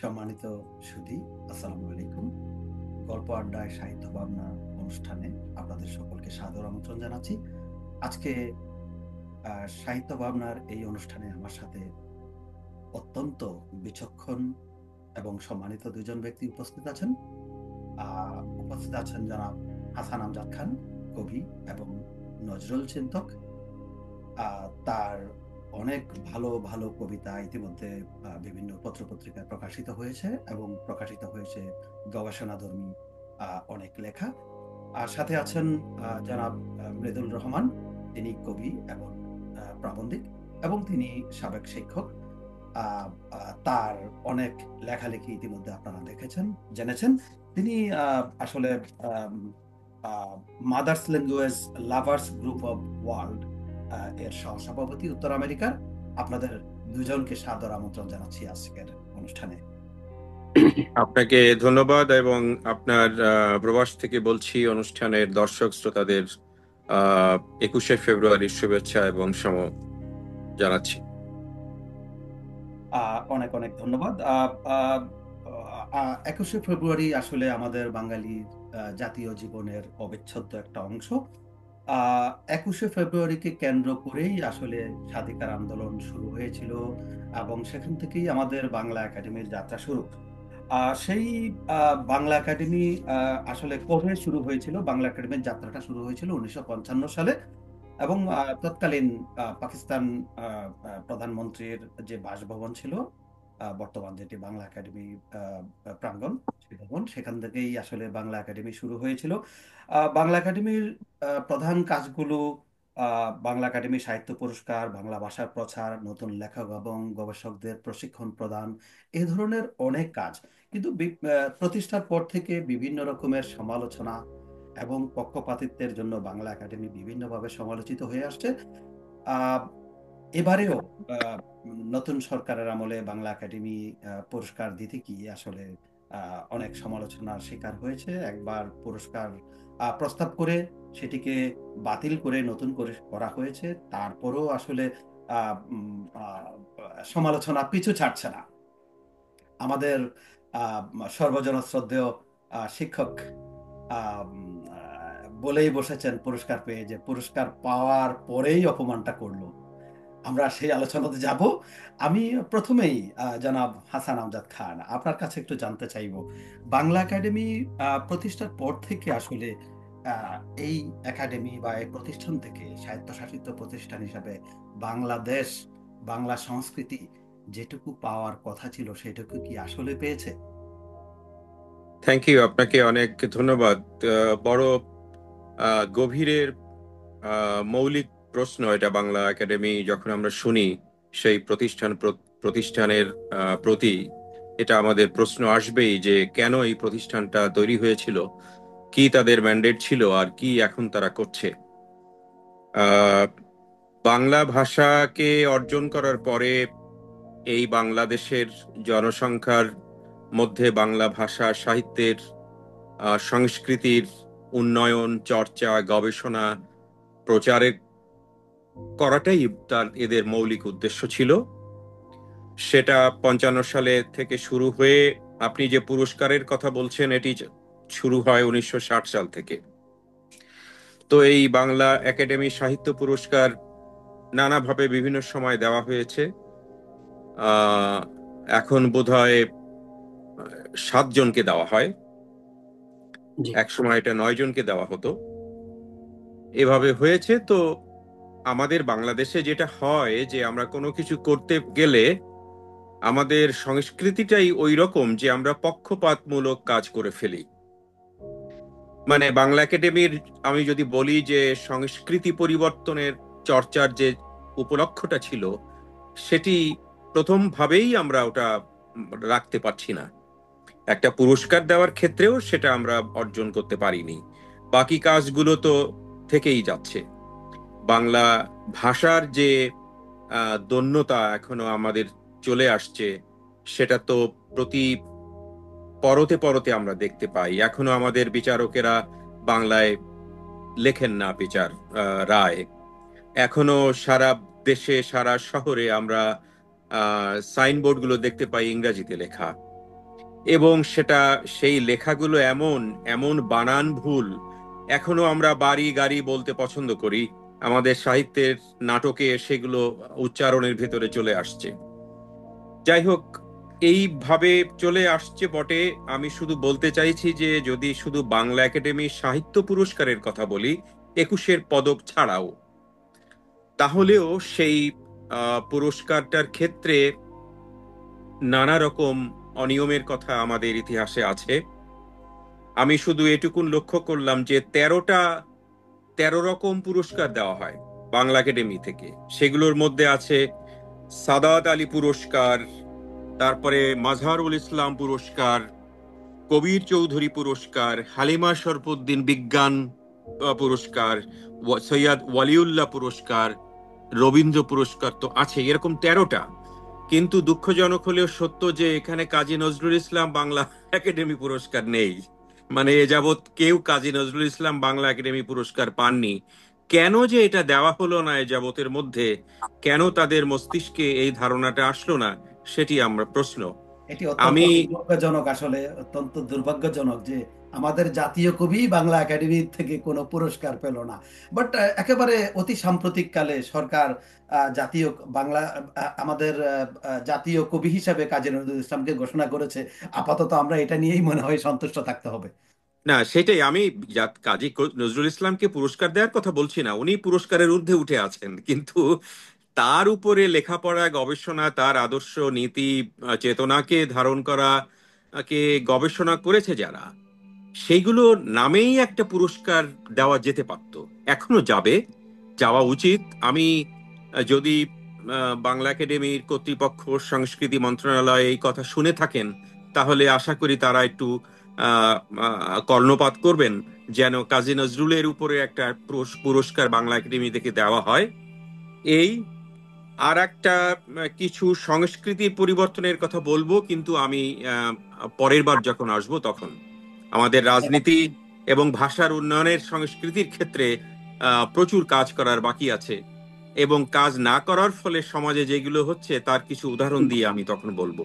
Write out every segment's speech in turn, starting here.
সম্মানিত সুধী, আসসালামু আলাইকুম। গল্প আড্ডায় সাহিত্য ভাবনা অনুষ্ঠানে আপনাদের সকলকে সাদর আমন্ত্রণ জানাচ্ছি। আজকে সাহিত্য ভাবনার এই অনুষ্ঠানে আমার সাথে অত্যন্ত বিচক্ষণ এবং সম্মানিত দুজন ব্যক্তি উপস্থিত আছেন। উপস্থিত আছেন জনাব হাসান আমজাদ খান, কবি এবং নজরুল চিন্তক। তার অনেক ভালো ভালো কবিতা ইতিমধ্যে বিভিন্ন পত্রপত্রিকায় প্রকাশিত হয়েছে এবং প্রকাশিত হয়েছে গবেষণাধর্মী অনেক লেখা। আর সাথে আছেন জনাব মৃদুল রহমান, তিনি কবি এবং প্রাবন্ধিক এবং তিনি সাবেক শিক্ষক। তার অনেক লেখালেখি ইতিমধ্যে আপনারা দেখেছেন, জেনেছেন। তিনি আসলে mothers language lovers group of world এর সহসভাপতি উত্তর আমেরিকার। আপনাদের দুজনকে সাদর আমন্ত্রণ জানাচ্ছি আজকের অনুষ্ঠানে। আপনাকে ধন্যবাদ এবং আপনার প্রবাস থেকে বলছি অনুষ্ঠানের দর্শক শ্রোতাদের 21শে ফেব্রুয়ারির শুভেচ্ছা এবং সম জানাচ্ছি। অনেক অনেক ধন্যবাদ। 21শে ফেব্রুয়ারি আসলে আমাদের বাঙালির জাতীয় জীবনের অবিচ্ছেদ্য একটা অংশ। 21শে ফেব্রুয়ারিকে কেন্দ্র করেই আসলে স্বাধিকার আন্দোলন শুরু হয়েছিল এবং সেখান থেকেই আমাদের বাংলা একাডেমির যাত্রা শুরু। সেই বাংলা একাডেমি আসলে কবে শুরু হয়েছিল? বাংলা একাডেমির যাত্রাটা শুরু হয়েছিল 1955 সালে এবং তৎকালীন পাকিস্তান প্রধানমন্ত্রীর যে বাসভবন ছিল, বর্তমান যেটি বাংলা একাডেমি প্রাঙ্গণ, সেই ভবন, সেখান থেকেই আসলে বাংলা একাডেমি শুরু হয়েছিল। বাংলা একাডেমির প্রধান কাজগুলো বাংলা একাডেমি সাহিত্য পুরস্কার, বাংলা ভাষার প্রচার, নতুন লেখক এবং গবেষকদের প্রশিক্ষণ প্রদান, এ ধরনের অনেক কাজ। কিন্তু প্রতিষ্ঠার পর থেকে বিভিন্ন রকমের সমালোচনা এবং পক্ষপাতিত্বের জন্য বাংলা একাডেমি বিভিন্নভাবে সমালোচিত হয়ে আসছে। এবারেও নতুন সরকারের আমলে বাংলা একাডেমি পুরস্কার দিতে গিয়ে আসলে অনেক সমালোচনার শিকার হয়েছে। একবার পুরস্কার প্রস্তাব করে সেটিকে বাতিল করে নতুন করে করা হয়েছে, তারপরেও আসলে সমালোচনা পিছু ছাড়ছে না। আমাদের সর্বজন শ্রদ্ধেয় শিক্ষক বলেই বসেছেন পুরস্কার পেয়ে, যে পুরস্কার পাওয়ার পরেই অপমানটা করলো। আমরা সেই আলোচনাতে যাব। আমি প্রথমেই জনাব হাসান আমজাদ খান, আপনার কাছে একটু জানতে চাইব, বাংলা একাডেমি প্রতিষ্ঠার পর থেকে আসলে আহ, এই একাডেমি বা এই প্রতিষ্ঠান থেকে স্বায়ত্তশাসিত প্রতিষ্ঠান হিসাবে বাংলাদেশ, বাংলা সংস্কৃতি যেটুকু পাওয়ার কথা ছিল সেটুকু কি আসলে পেয়েছে? থ্যাংক ইউ, আপনাকে অনেক ধন্যবাদ। বড় গভীরের মৌলিক প্রশ্ন এটা। বাংলা একাডেমি যখন আমরা শুনি, সেই প্রতিষ্ঠানের প্রতি এটা আমাদের প্রশ্ন আসবেই যে কেন এই প্রতিষ্ঠানটা তৈরি হয়েছিল, কি তাদের ম্যান্ডেট ছিল, আর কি এখন তারা করছে। বাংলা ভাষাকে অর্জন করার পরে এই বাংলাদেশের জনসংখ্যার মধ্যে বাংলা ভাষা সাহিত্যের সংস্কৃতির উন্নয়ন, চর্চা, গবেষণা, প্রচারে করাটাই এদের মৌলিক উদ্দেশ্য ছিল। সেটা 55 সালে থেকে শুরু হয়ে, আপনি যে পুরস্কারের কথা বলছেন এটি শুরু হয় 1960 সাল থেকে। তো এই বাংলা একাডেমি সাহিত্য পুরস্কার নানাভাবে বিভিন্ন সময় দেওয়া হয়েছে। এখন বোধহয় 7 জনকে দেওয়া হয়, এক সময় এটা 9 জনকে দেওয়া হতো, এভাবে হয়েছে। তো আমাদের বাংলাদেশে যেটা হয় যে আমরা কোনো কিছু করতে গেলে আমাদের সংস্কৃতিটাই ওই রকম যে আমরা পক্ষপাতমূলক কাজ করে ফেলি। মানে বাংলা একাডেমির, আমি যদি বলি যে সংস্কৃতি পরিবর্তনের চর্চার যে উপলক্ষটা ছিল, সেটি প্রথম ভাবেই আমরা ওটা রাখতে পারছি না। একটা পুরস্কার দেওয়ার ক্ষেত্রেও সেটা আমরা অর্জন করতে পারিনি। বাকি কাজগুলো তো থেকেই যাচ্ছে। বাংলা ভাষার যে দন্যতা এখনো আমাদের চলে আসছে, সেটা তো প্রতি পরতে পরতে আমরা দেখতে পাই। এখনো আমাদের বিচারকেরা বাংলায় লেখেন না বিচার রায়। এখনো সারা দেশে, সারা শহরে আমরা সাইনবোর্ড গুলো দেখতে পাই ইংরেজিতে লেখা। এবং সেটা সেই লেখাগুলো এমন এমন বানান ভুল, এখনো আমরা বাড়ি গাড়ি বলতে পছন্দ করি, আমাদের সাহিত্যের নাটকে সেগুলো উচ্চারণের ভেতরে চলে আসছে। যাই হোক, এইভাবে চলে আসছে বটে। আমি শুধু বলতে চাইছি যে যদি শুধু বাংলা একাডেমি সাহিত্য পুরস্কারের কথা বলি, 21-এর পদক ছাড়াও, তাহলেও সেই পুরস্কারটার ক্ষেত্রে নানা রকম অনিয়মের কথা আমাদের ইতিহাসে আছে। আমি শুধু এটুকুন লক্ষ্য করলাম যে 13 রকম পুরস্কার দেওয়া হয় বাংলা একাডেমি থেকে। সেগুলোর মধ্যে আছে সাদাত আলী পুরস্কার, তারপরে মাজহারুল ইসলাম পুরস্কার, কবির চৌধুরী পুরস্কার, হালিমা শরফুদ্দিন বিজ্ঞান পুরস্কার, সৈয়দ ওয়ালিউল্লাহ পুরস্কার, রবীন্দ্র পুরস্কার তো আছে, এরকম 13টা। কিন্তু দুঃখজনক হলেও সত্য যে এখানে কাজী নজরুল ইসলাম বাংলা একাডেমি পুরস্কার নেই। মানে এ যাবৎ কেউ কাজী নজরুল ইসলাম বাংলা একাডেমি পুরস্কার পাননি। কেন যে এটা দেওয়া হলো না এ যাবতের মধ্যে, কেন তাদের মস্তিষ্কে এই ধারণাটা আসলো না, সেটি আমরা প্রশ্ন। এটি অত্যন্ত আমি দুর্ভাগ্যজনক, আসলে অত্যন্ত দুর্ভাগ্যজনক যে আমাদের জাতীয় কবি বাংলা একাডেমি থেকে কোনো পুরস্কার পেল না। বাট একেবারে অতি সাম্প্রতিক কালে সরকার জাতীয় বাংলা আমাদের জাতীয় কবি হিসাবে কাজী নজরুল ইসলামকে ঘোষণা করেছে। আপাতত আমরা এটা নিয়েই মনে হয় সন্তুষ্ট থাকতে হবে। না, সেটাই আমি কাজী নজরুল ইসলামকে পুরস্কার দেওয়ার কথা বলছি না, উনি পুরস্কারের ঊর্ধ্বে উঠে আছেন, কিন্তু তার উপরে লেখাপড়া, গবেষণা, তার আদর্শ, নীতি, চেতনাকে ধারণ করা কে গবেষণা করেছে যারা, সেইগুলো নামেই একটা পুরস্কার দেওয়া যেতে পারত, এখনো যাবে, যাওয়া উচিত। আমি যদি বাংলা একাডেমির কর্তৃপক্ষ, সংস্কৃতি মন্ত্রণালয় এই কথা শুনে থাকেন, তাহলে আশা করি তারা একটু কর্ণপাত করবেন, যেন কাজী নজরুলের উপরে একটা পুরস্কার বাংলা একাডেমি থেকে দেওয়া হয়। এই আর একটা কিছু সংস্কৃতির পরিবর্তনের কথা বলবো, কিন্তু আমি পরের বার যখন আসবো তখন। আমাদের রাজনীতি এবং ভাষার উন্নয়নের, সংস্কৃতির ক্ষেত্রে প্রচুর কাজ করার বাকি আছে, এবং কাজ না করার ফলে সমাজে যেগুলো হচ্ছে তার কিছু উদাহরণ দিয়ে আমি তখন বলবো।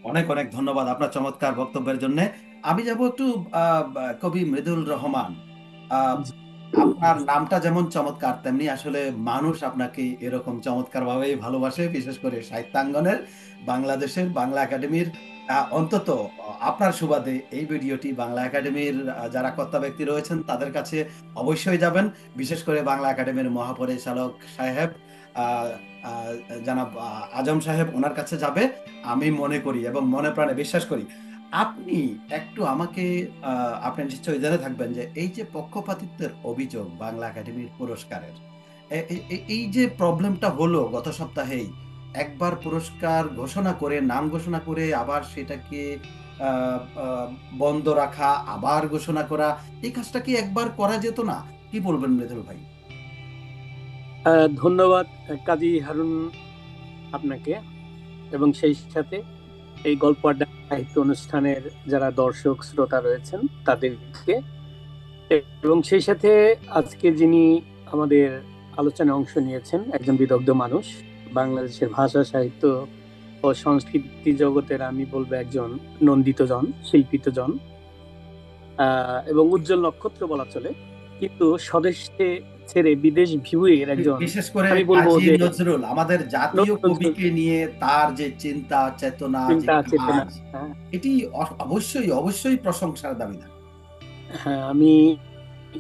অনেক অনেক ধন্যবাদ আপনার চমৎকার বক্তব্যের জন্য। আমি যাব একটু কবি মৃদুল রহমান। আহ, আপনার নামটা যেমন চমৎকার, তেমনি আসলে মানুষ আপনাকে এরকম চমৎকার ভাবেই ভালোবাসে, বিশেষ করে সাহিত্যাঙ্গনের, বাংলাদেশের বাংলা একাডেমির। অন্তত আপনার সুবাদে এই ভিডিওটি বাংলা একাডেমির যারা কর্তা ব্যক্তি রয়েছেন তাদের কাছে অবশ্যই যাবেন। বিশেষ করে বাংলা একাডেমির মহাপরিচালক সাহেব, আহ, আহ, জনাব আজম সাহেব, ওনার কাছে যাবে। আমি মনে করি এবং মনে প্রাণে বিশ্বাস করি। আপনি একটু আমাকে আপনি নিশ্চয়ই জেনে থাকবেন যে এই যে পক্ষপাতিত্বের অভিযোগ বাংলা একাডেমির পুরস্কারের, এই যে প্রবলেমটা হলো গত সপ্তাহেই, একবার পুরস্কার ঘোষণা করে, নাম ঘোষণা করে আবার সেটাকে আহ, আহ, বন্ধ রাখা, আবার ঘোষণা করা, এই কাজটা কি একবার করা যেত না? কি বলবেন মৃদুল ভাই? ধন্যবাদ কাজী হারুন আপনাকে, এবং সেই সাথে এই গল্প আড্ডা সাহিত্য অনুষ্ঠানের যারা দর্শক শ্রোতা রয়েছেন তাদেরকে, এবং সেই সাথে আজকে যিনি আমাদের আলোচনায় অংশ নিয়েছেন, একজন বিদগ্ধ মানুষ, বাংলাদেশের ভাষা সাহিত্য ও সংস্কৃতি জগতের আমি বলবো একজন নন্দিত জন, শিল্পিত জন, এবং উজ্জ্বল নক্ষত্র বলা চলে, কিন্তু স্বদেশে ছেড়ে বিদেশ ভিউয়ের একজন, বিশেষ করে আমি বলবো কাজী যে নজরুল, আমাদের জাতীয় কবিকে নিয়ে তার যে চিন্তা চেতনা, যে চিন্তা চেতনা। কাজ, এটি অবশ্যই অবশ্যই প্রশংসার দাবিদার। হ্যাঁ, আমি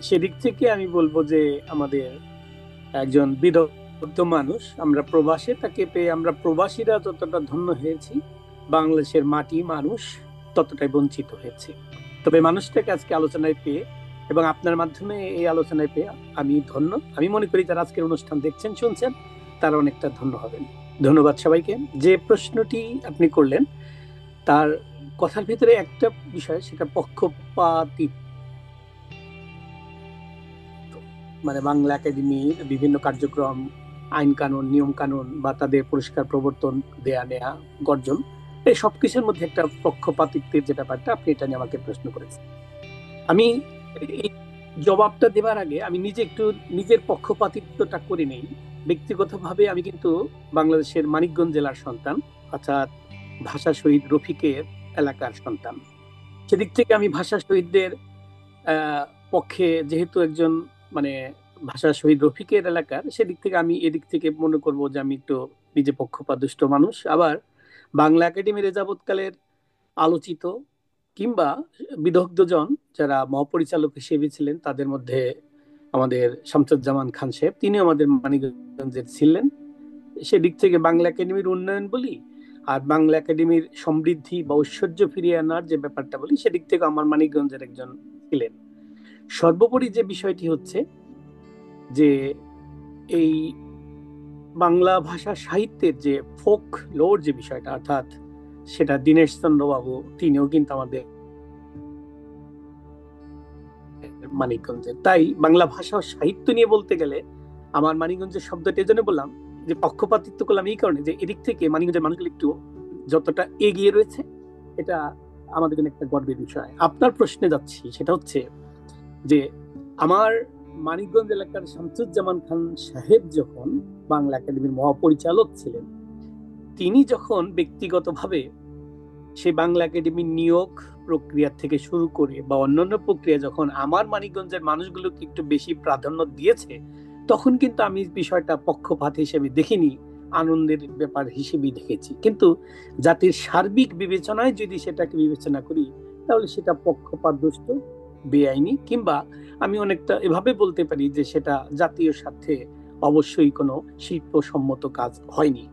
সেদিক থেকে আমি বলবো যে আমাদের একজন বিদগ্ধ মানুষ, আমরা প্রবাসে তাকে পেয়ে, আমরা প্রবাসীরা যতটা ধন্য হয়েছি, বাংলাদেশের মাটি মানুষ ততটাই বঞ্চিত হয়েছে। তবে মানুষটাকে আজকে আলোচনায় পেয়ে এবং আপনার মাধ্যমে এই আলোচনায় পেয়ে আমি ধন্য। আমি মনে করি যারা আজকের অনুষ্ঠান দেখছেন, শুনছেন, তারা অনেকটা ধন্য হবেন। ধন্যবাদ সবাইকে। যে প্রশ্নটি আপনি করলেন তার কথার ভিতরে একটা বিষয়, সেটা পক্ষপাতিত্ব। মানে বাংলা একাডেমির বিভিন্ন কার্যক্রম, আইন কানুন, নিয়ম কানুন বা তাদের পুরস্কার প্রবর্তন, দেয়া নেয়া, গর্জন, এই সবকিছুর মধ্যে একটা পক্ষপাতিত্বের যে ব্যাপারটা, আপনি এটা নিয়ে আমাকে প্রশ্ন করেছেন। আমি এই জবাবটা দেবার আগে আমি নিজে একটু নিজের পক্ষপাতিত্বটা করে নেই। ব্যক্তিগতভাবে আমি কিন্তু বাংলাদেশের মানিকগঞ্জ জেলার সন্তান, অর্থাৎ ভাষা শহীদ রফিকের এলাকার সন্তান। সেদিক থেকে আমি ভাষা শহীদদের পক্ষে, যেহেতু একজন মানে ভাষা শহীদ রফিকের এলাকার, সেদিক থেকে আমি এদিক থেকে মনে করব যে আমি একটু নিজে পক্ষপাতদুষ্ট মানুষ। আবার বাংলা একাডেমির যাবৎকালের আলোচিত কিংবা বিদগ্ধজন যারা মহাপরিচালক হিসেবে ছিলেন, তাদের মধ্যে আমাদের শামসুজ্জামান খান সাহেব, তিনি আমাদের মানিকগঞ্জের ছিলেন। সেদিক থেকে বাংলা একাডেমির উন্নয়ন বলি আর বাংলা একাডেমির সমৃদ্ধি বা ঐশ্বর্য ফিরিয়ে আনার যে ব্যাপারটা বলি, সেদিক থেকে আমার মানিকগঞ্জের একজন ছিলেন। সর্বোপরি যে বিষয়টি হচ্ছে যে এই বাংলা ভাষা সাহিত্যের যে ফোক লোর যে বিষয়টা, অর্থাৎ সেটা দীনেশ চন্দ্র বাবু, তিনিও কিন্তু আমাদের মানিকগঞ্জের। তাই বাংলা ভাষা ও সাহিত্য নিয়ে বলতে গেলে আমার মানিকগঞ্জের শব্দটা এই জন্য বললাম যে পক্ষপাতিত্ব করলাম এই কারণে যে এদিক থেকে মানিকগঞ্জের মানুষগুলো একটু যতটা এগিয়ে রয়েছে, এটা আমাদের জন্য একটা গর্বের বিষয়। আপনার প্রশ্নে যাচ্ছি, সেটা হচ্ছে যে আমার মানিকগঞ্জ এলাকার শামসুজ্জামান খান সাহেব যখন বাংলা একাডেমির মহাপরিচালক ছিলেন, তিনি যখন ব্যক্তিগতভাবে সেই বাংলা একাডেমির নিয়োগ প্রক্রিয়া থেকে শুরু করে বা অন্যান্য প্রক্রিয়া যখন আমার মানিকগঞ্জের মানুষগুলোকে একটু বেশি প্রাধান্য দিয়েছে, তখন কিন্তু আমি বিষয়টা পক্ষপাত হিসেবে দেখিনি, আনন্দের ব্যাপার হিসেবেই দেখেছি। কিন্তু জাতির সার্বিক বিবেচনায় যদি সেটাকে বিবেচনা করি, তাহলে সেটা পক্ষপাত দুষ্ট, বেআইনি, কিংবা আমি অনেকটা এভাবে বলতে পারি যে সেটা জাতীয় স্বার্থে অবশ্যই কোনো শিল্পসম্মত কাজ হয়নি।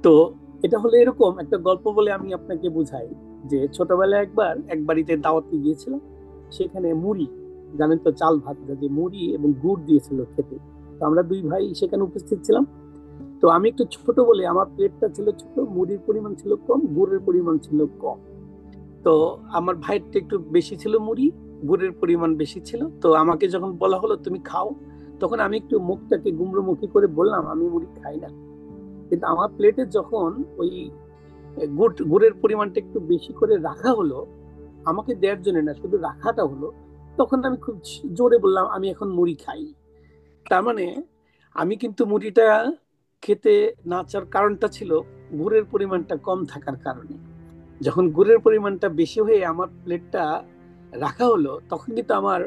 তো এটা হলো এরকম একটা গল্প বলে আমি আপনাকে বুঝাই যে ছোটবেলায় একবার এক বাড়িতে দাওয়াতে গিয়েছিলাম। সেখানে মুড়ি, জানেন তো চাল ভাত, যে মুড়ি এবং গুড় দিয়েছিল খেতে। তো আমরা দুই ভাই সেখানে উপস্থিত ছিলাম। তো আমি একটু ছোট বলে আমার প্লেটটা ছিল ছোট, মুড়ির পরিমাণ ছিল কম, গুড়ের পরিমাণ ছিল কম। তো আমার ভাইয়েরটা একটু বেশি ছিল মুড়ি, গুড়ের পরিমাণ বেশি ছিল। তো আমাকে যখন বলা হলো তুমি খাও, তখন আমি একটু মুখটাকে গুমড়োমুখী করে বললাম আমি মুড়ি খাই না। কিন্তু আমার প্লেটে যখন ওই গুড়ের পরিমাণটা একটু বেশি করে রাখা হলো, আমাকে দেওয়ার জন্য না, শুধু রাখাটা হলো, তখন আমি খুব জোরে বললাম আমি এখন মুড়ি খাই। তার মানে আমি কিন্তু মুড়িটা খেতে না চাওয়ার কারণটা ছিল গুড়ের পরিমাণটা কম থাকার কারণে। যখন গুড়ের পরিমাণটা বেশি হয়ে আমার প্লেটটা রাখা হলো, তখন কিন্তু আমার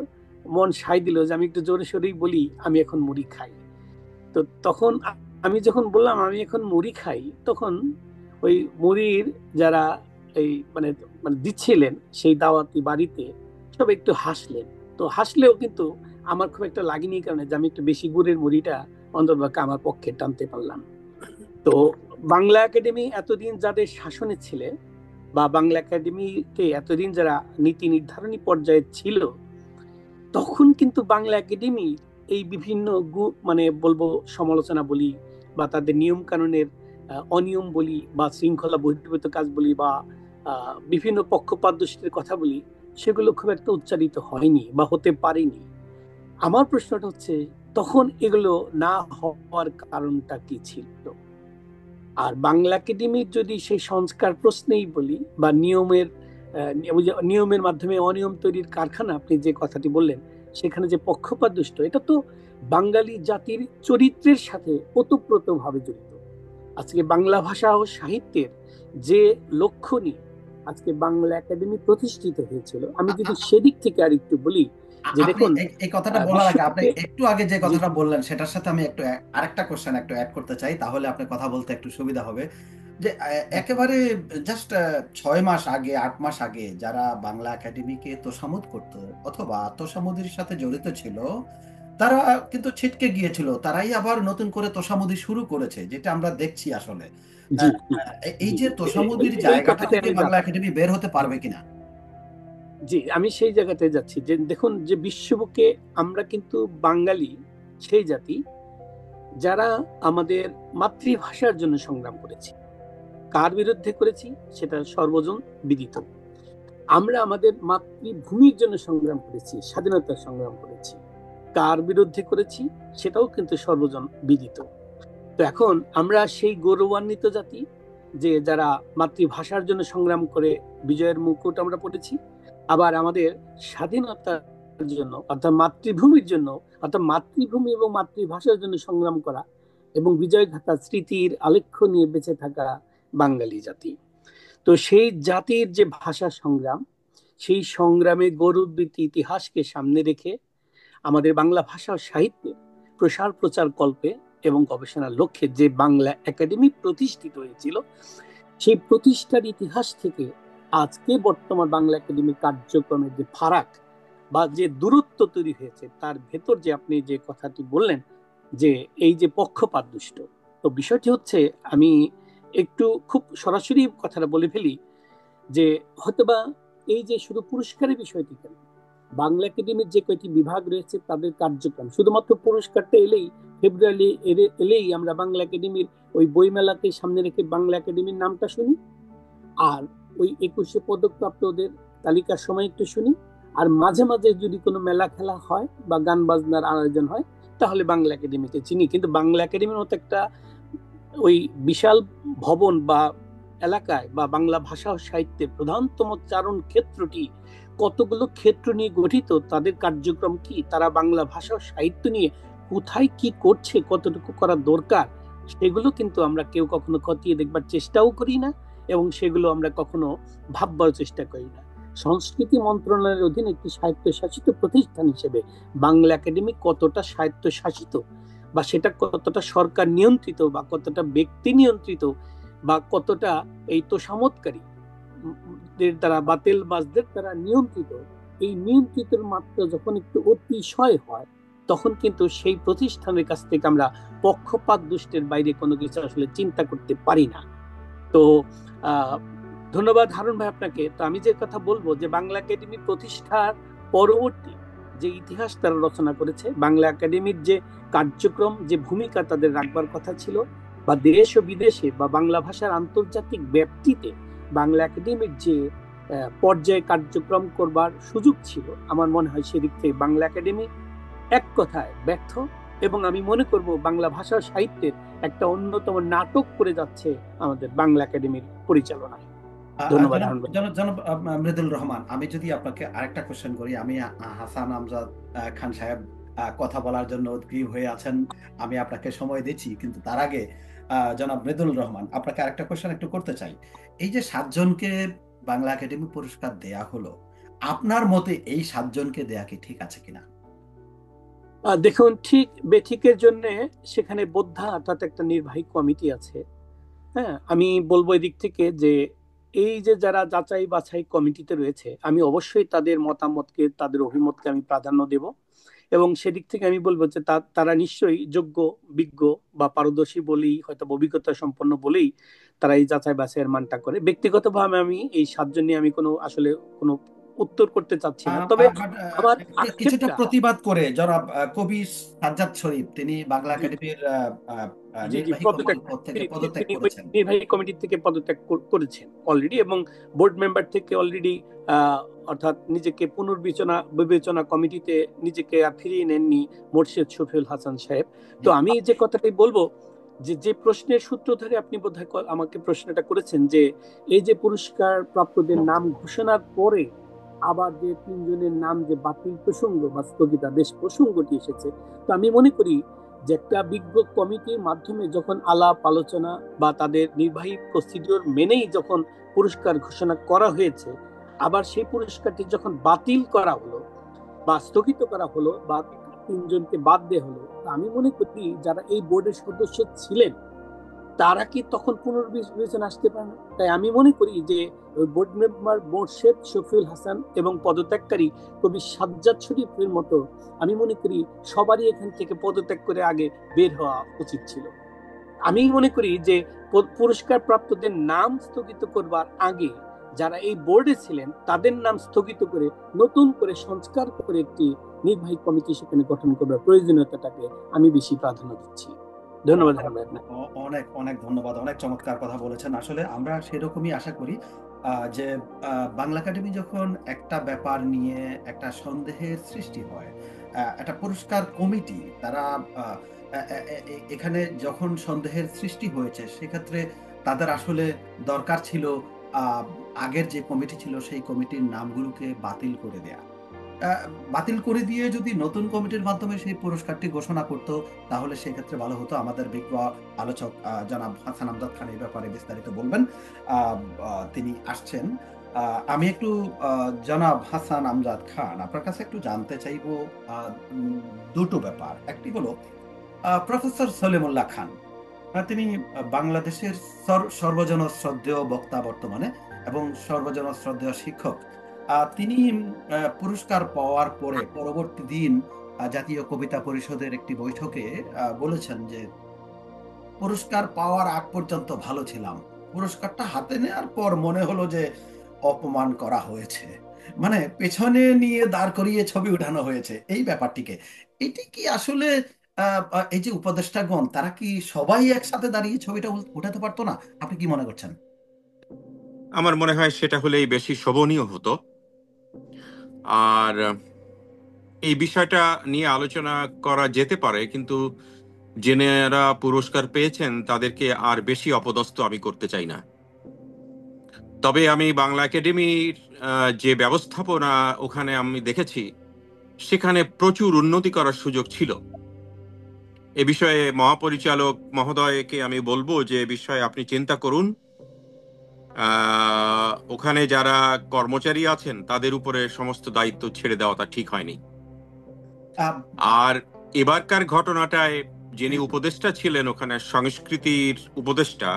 মন সায় দিল যে আমি একটু জোরে সোরেই বলি আমি এখন মুড়ি খাই। তো তখন আমি যখন বললাম আমি এখন মুড়ি খাই, তখন ওই মুড়ির যারা এই মানে মানে দিচ্ছিলেন সেই দাওয়াতি বাড়িতে, সব একটু হাসলেন। তো হাসলেও কিন্তু আমার খুব একটা লাগেনি, কারণে যে আমি একটু বেশি গুড়ের মুড়িটা অন্তর্পক্ষে আমার পক্ষে টানতে পারলাম। তো বাংলা একাডেমি এতদিন যাদের শাসনে ছিল বা বাংলা একাডেমিতে এতদিন যারা নীতি নির্ধারণী পর্যায়ে ছিল, তখন কিন্তু বাংলা একাডেমি এই বিভিন্ন মানে বলবো সমালোচনা বলি বা তাদের নিয়ম কানুনের অনিয়ম বলি বা শৃঙ্খলা বহির্ভূত কাজ বলি বা বিভিন্ন পক্ষপাতদুষ্টের কথা বলি, সেগুলো খুব একটা উচ্চারিত হয়নি বা হতে পারেনি। আমার প্রশ্নটা হচ্ছে তখন এগুলো না হওয়ার কারণটা কি ছিল? আর বাংলা একাডেমির যদি সেই সংস্কার প্রশ্নেই বলি বা নিয়মের মাধ্যমে অনিয়ম তৈরির কারখানা, আপনি যে কথাটি বললেন, সেখানে যে পক্ষপাত দুষ্ট, এটা তো বাঙালি জাতির চরিত্রের সাথে ওতপ্রোতভাবে জড়িত। আজকে বাংলা ভাষা ও সাহিত্যের যে লক্ষ্য নিয়ে আজকে বাংলা একাডেমি প্রতিষ্ঠিত হয়েছিল, আমি যদি সেদিক থেকে আর একটু বলি যে দেখুন, এই কথাটা বলার আগে আপনি একটু আগে যে কথাটা বললেন সেটার সাথে আমি একটু আরেকটা কোশ্চেন একটু অ্যাড করতে চাই, তাহলে আপনি কথা বলতে একটু সুবিধা হবে। যে একেবারে জাস্ট 6 মাস আগে 8 মাস আগে যারা বাংলা একাডেমিকে তোষামোদ করতো অথবা তোষামোদির সাথে জড়িত ছিল, তারা কিন্তু ছিটকে গিয়েছিল, তারাই আবার নতুন করে তোষামোদি শুরু করেছে, যেটা আমরা দেখছি আসলে। এই যে তোষামোদির জায়গাটা থেকে বাংলা একাডেমি বের হতে পারবে কিনা? জি, আমি সেই জায়গাতে যাচ্ছি যে দেখুন, যে বিশ্ববুকে আমরা কিন্তু বাঙালি সেই জাতি যারা আমাদের মাতৃভাষার জন্য সংগ্রাম করেছি। কার বিরুদ্ধে করেছি সেটা সর্বজন বিদিত। আমরা আমাদের মাতৃভূমির জন্য সংগ্রাম করেছি, স্বাধীনতার সংগ্রাম করেছি। কার বিরুদ্ধে করেছি সেটাও কিন্তু সর্বজন বিদিত। তো এখন আমরা সেই গৌরবান্বিত জাতি যে যারা মাতৃভাষার জন্য সংগ্রাম করে বিজয়ের মুকুট আমরা পড়েছি, আবার আমাদের স্বাধীনতার জন্য অর্থাৎ মাতৃভূমির জন্য, অর্থাৎ মাতৃভূমি এবং মাতৃভাষার জন্য সংগ্রাম করা এবং বিজয়গাথা স্মৃতির আলেখ্য নিয়ে বেঁচে থাকা বাঙালি জাতি। তো সেই জাতির যে ভাষা সংগ্রাম, সেই সংগ্রামে গৌরবীত ইতিহাসকে সামনে রেখে আমাদের বাংলা ভাষা ও সাহিত্যের প্রসার প্রচার কল্পে এবং গবেষণার লক্ষ্যে যে বাংলা একাডেমি প্রতিষ্ঠিত হয়েছিল, সেই প্রতিষ্ঠার ইতিহাস থেকে আজকে বর্তমান বাংলা একাডেমির কার্যক্রমের যে ফারাক বা যে দূরত্ব তৈরি হয়েছে, তার ভেতর যে আপনি যে কথাটি বললেন যে এই যে পক্ষপাত দুষ্ট, তো বিষয়টি হচ্ছে, আমি একটু খুব সরাসরি কথাটা বলে ফেলি যে হয়তোবা এই যে শুধু পুরস্কারের বিষয়টি কেন, বাংলা একাডেমির যে কয়েকটি বিভাগ রয়েছে তাদের কার্যক্রম, শুধুমাত্র পুরস্কারটা এলেই, ফেব্রুয়ারি এলেই আমরা বাংলা একাডেমির ওই বইমেলাকে সামনে রেখে বাংলা একাডেমির নামটা শুনি, আর ওই 21 পদক প্রাপ্তদের তালিকার সময় একটু শুনি, আর মাঝে মাঝে যদি কোনো মেলা খেলা হয় বা গান বাজনার আয়োজন হয় তাহলে বাংলা একাডেমিকে চিনি। কিন্তু বাংলা একাডেমির মতো একটা ওই বিশাল ভবন বা এলাকায় বা বাংলা ভাষা ও সাহিত্যের প্রধানতম চারণ ক্ষেত্রটি কতগুলো ক্ষেত্র নিয়ে গঠিত, তাদের কার্যক্রম কি, তারা বাংলা ভাষা ও সাহিত্য নিয়ে কোথায় কি করছে, কতটুকু করা দরকার, সেগুলো কিন্তু আমরা কেউ কখনো খতিয়ে দেখবার চেষ্টাও করি না, এবং সেগুলো আমরা কখনো ভাববার চেষ্টা করি না। সংস্কৃতি মন্ত্রণালয়ের অধীনে একটি স্বায়ত্তশাসিত প্রতিষ্ঠান হিসেবে বাংলা একাডেমি কতটা স্বায়ত্তশাসিত, বা সেটা কতটা সরকার নিয়ন্ত্রিত, বা কতটা ব্যক্তি নিয়ন্ত্রিত, বা কতটা এই তোষামতকারী দ্বারা, বাতিল বাসদের দ্বারা নিয়ন্ত্রিত, এই নিয়ন্ত্রিতের মাত্রা যখন একটু অতিশয় হয়, তখন কিন্তু সেই প্রতিষ্ঠানের কাছ থেকে আমরা পক্ষপাত দুষ্টের বাইরে কোনো কিছু আসলে চিন্তা করতে পারি না। তো ধন্যবাদ হারুন ভাই আপনাকে। তো আমি যে কথা বলবো যে বাংলা একাডেমি প্রতিষ্ঠার পরবর্তী যে ইতিহাস তারা রচনা করেছে, বাংলা একাডেমির যে কার্যক্রম, যে ভূমিকা তাদের রাখবার কথা ছিল, বা দেশ ও বিদেশে বা বাংলা ভাষার আন্তর্জাতিক ব্যাপ্তিতে বাংলা একাডেমির যে পর্যায়ে কার্যক্রম করবার সুযোগ ছিল, আমার মনে হয় সেদিক থেকে বাংলা একাডেমি এক কথায় ব্যর্থ, এবং আমি মনে করব বাংলা ভাষা সাহিত্যের একটা অন্যতম নাটক করে যাচ্ছে আমাদের বাংলা একাডেমির পরিচালনায়। ধন্যবাদ। জনাব মৃদুল রহমান, আমি যদি আপনাকে আরেকটা কোশ্চেন করি, আমি হাসান আমজাদ খান সাহেব কথা বলার জন্য উদ্গ্রীব হয়ে আছেন, আমি আপনাকে সময় দিচ্ছি, কিন্তু তার আগে জনাব মৃদুল রহমান, আপনাকে আরেকটা কোশ্চেন একটু করতে চাই। এই যে 7 জনকে বাংলা একাডেমি পুরস্কার দেয়া হলো, আপনার মতে এই 7 জনকে দেয়া কি ঠিক আছে কিনা? দেখুন, ঠিক বেঠিকের জন্য সেখানে বোদ্ধা অর্থাৎ একটা নির্বাহী কমিটি আছে। হ্যাঁ, আমি বলবো এদিক থেকে যে এই যে যারা যাচাই বাছাই কমিটিতে রয়েছে, আমি অবশ্যই তাদের মতামতকে, তাদের অভিমতকে আমি প্রাধান্য দেব, এবং সেদিক থেকে আমি বলবো যে তারা নিশ্চয়ই যোগ্য, বিজ্ঞ বা পারদর্শী বলেই, হয়তো অভিজ্ঞতা সম্পন্ন বলেই তারা এই যাচাই বাছাইয়ের মানটা করে। ব্যক্তিগতভাবে আমি এই 7 জন নিয়ে আমি আসলে কোনো উত্তর করতে চাচ্ছি না, তবে আমার কিছুটা আক্ষেপটা, প্রতিবাদ করে জনাব কবি সাজ্জাদ শরীফ, তিনি বাংলা একাডেমির নির্বাহী কমিটির পদ থেকে পদত্যাগ করেছেন। নির্বাহী কমিটি থেকে পদত্যাগ করেছেন অলরেডি, এবং বোর্ড মেম্বার থেকে অলরেডি, অর্থাৎ নিজেকে বিবেচনা কমিটিতে নিজেকে ফিরিয়ে নেননি মোর্শেদ শফিউল হাসান সাহেব। তো আমি যে কথাটাই বলবো, যে প্রশ্নের সূত্র ধরে আপনি বোধহয় আমাকে প্রশ্নটা করেছেন, যে এই যে পুরস্কার প্রাপ্তদের নাম ঘোষণার পরে আবার যে 3 জনের নাম যে বাতিল প্রসঙ্গ বা স্থগিতাদেশ প্রসঙ্গটি এসেছে, তো আমি মনে করি যে একটা বিজ্ঞ কমিটির মাধ্যমে যখন আলাপ আলোচনা বা তাদের নির্বাহী প্রসিডিওর মেনেই যখন পুরস্কার ঘোষণা করা হয়েছে, আবার সেই পুরস্কারটি যখন বাতিল করা হলো বা স্থগিত করা হলো বা 3 জনকে বাদ দেওয়া হলো, আমি মনে করি যারা এই বোর্ডের সদস্য ছিলেন তারা কি তখন পুনর্বিবেচনা আসতে পারে না? তাই আমি মনে করি যে বোর্ড মেম্বার মোর্শেদ শফিউল হাসান এবং পদত্যাগকারী কবি সাজ্জাদ শরীফের মতো আমি মনে করি সবারই এখান থেকে পদত্যাগ করে আগে বের হওয়া উচিত ছিল। আমি মনে করি যে পুরস্কার প্রাপ্তদের নাম স্থগিত করবার আগে যারা এই বোর্ডে ছিলেন তাদের নাম স্থগিত করে নতুন করে সংস্কার করে একটি নির্বাহী কমিটি সেখানে গঠন করবার প্রয়োজনীয়তাটাকে আমি বেশি প্রাধান্য দিচ্ছি। ধন্যবাদ। অনেক অনেক ধন্যবাদ, অনেক চমৎকার কথা বলেছেন। আসলে আমরা সেরকমই আশা করি যে বাংলা একাডেমি যখন একটা ব্যাপার নিয়ে একটা সন্দেহের সৃষ্টি হয়, একটা পুরস্কার কমিটি তারা এখানে যখন সন্দেহের সৃষ্টি হয়েছে, সেক্ষেত্রে তাদের আসলে দরকার ছিল আগের যে কমিটি ছিল সেই কমিটির নামগুলোকে বাতিল করে দেয়া। বাতিল করে দিয়ে যদি নতুন কমিটির মাধ্যমে সেই পুরস্কারটি ঘোষণা করতো তাহলে সেক্ষেত্রে ভালো হতো। আমাদের বিজ্ঞ আলোচক জনাব হাসান আমজাদ খান এই ব্যাপারে বিস্তারিত বলবেন। তিনি আসছেন। আমি একটু জনাব হাসান আমজাদ খান আপনার কাছে একটু জানতে চাইবো দুটো ব্যাপার। একটি হলো প্রফেসর সলিমুল্লাহ খান, তিনি বাংলাদেশের সর্বজন শ্রদ্ধেয় বক্তা বর্তমানে এবং সর্বজন শ্রদ্ধেয় শিক্ষক। তিনি পুরস্কার পাওয়ার পরে পরবর্তী দিন জাতীয় কবিতা পরিষদের একটি বৈঠকে বলেছেন যে পুরস্কার পাওয়ার আগ পর্যন্ত ভালো ছিলাম, পুরস্কারটা হাতে নেওয়ার পর মনে হলো যে অপমান করা হয়েছে, মানে পেছনে নিয়ে দাঁড় করিয়ে ছবি উঠানো হয়েছে এই ব্যাপারটিকে। এটি কি আসলে এই যে উপদেষ্টাগণ তারা কি সবাই একসাথে দাঁড়িয়ে ছবিটা উঠাতে পারতো না? আপনি কি মনে করছেন? আমার মনে হয় সেটা হলেই বেশি শোভনীয় হতো। আর এই বিষয়টা নিয়ে আলোচনা করা যেতে পারে, কিন্তু যারা পুরস্কার পেয়েছেন তাদেরকে আর বেশি অপদস্থ আমি করতে চাই না। তবে আমি বাংলা একাডেমির যে ব্যবস্থাপনা ওখানে আমি দেখেছি, সেখানে প্রচুর উন্নতি করার সুযোগ ছিল। এ বিষয়ে মহাপরিচালক মহোদয়কে আমি বলবো যে বিষয়ে আপনি চিন্তা করুন। ওখানে যারা কর্মচারী আছেন তাদের উপরে সমস্ত দায়িত্ব ছেড়ে দেওয়াটা ঠিক হয়নি। আর এবারকার ঘটনাটায় যিনি উপদেষ্টা ছিলেন ওখানে সংস্কৃতির উপদেষ্টা,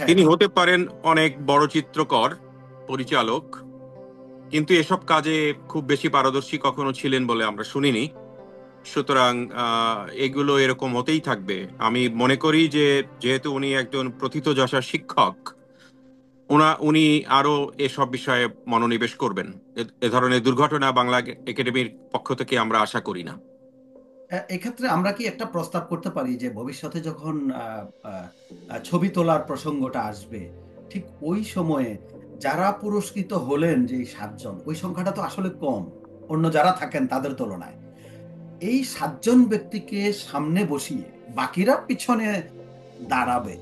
তিনি হতে পারেন অনেক বড় চিত্রকর পরিচালক, কিন্তু এসব কাজে খুব বেশি পারদর্শী কখনো ছিলেন বলে আমরা শুনিনি। সুতরাং এগুলো এরকম হতেই থাকবে। আমি মনে করি যে যেহেতু উনি একজন প্রথিতযশা শিক্ষক, উনি আরো এসব বিষয়ে মনোনিবেশ করবেন। এ ধরনের দুর্ঘটনা বাংলা একাডেমির পক্ষ থেকে আমরা আশা করি না। এক্ষেত্রে আমরা কি একটা প্রস্তাব করতে পারি যে ভবিষ্যতে যখন ছবি তোলার প্রসঙ্গটা আসবে, ঠিক ওই সময়ে যারা পুরস্কৃত হলেন যে 7 জন, ওই সংখ্যাটা তো আসলে কম অন্য যারা থাকেন তাদের তুলনায়, এই 7 জন ব্যক্তিকে সামনে বসিয়ে বাকিরা পিছনে দাঁড়াবে,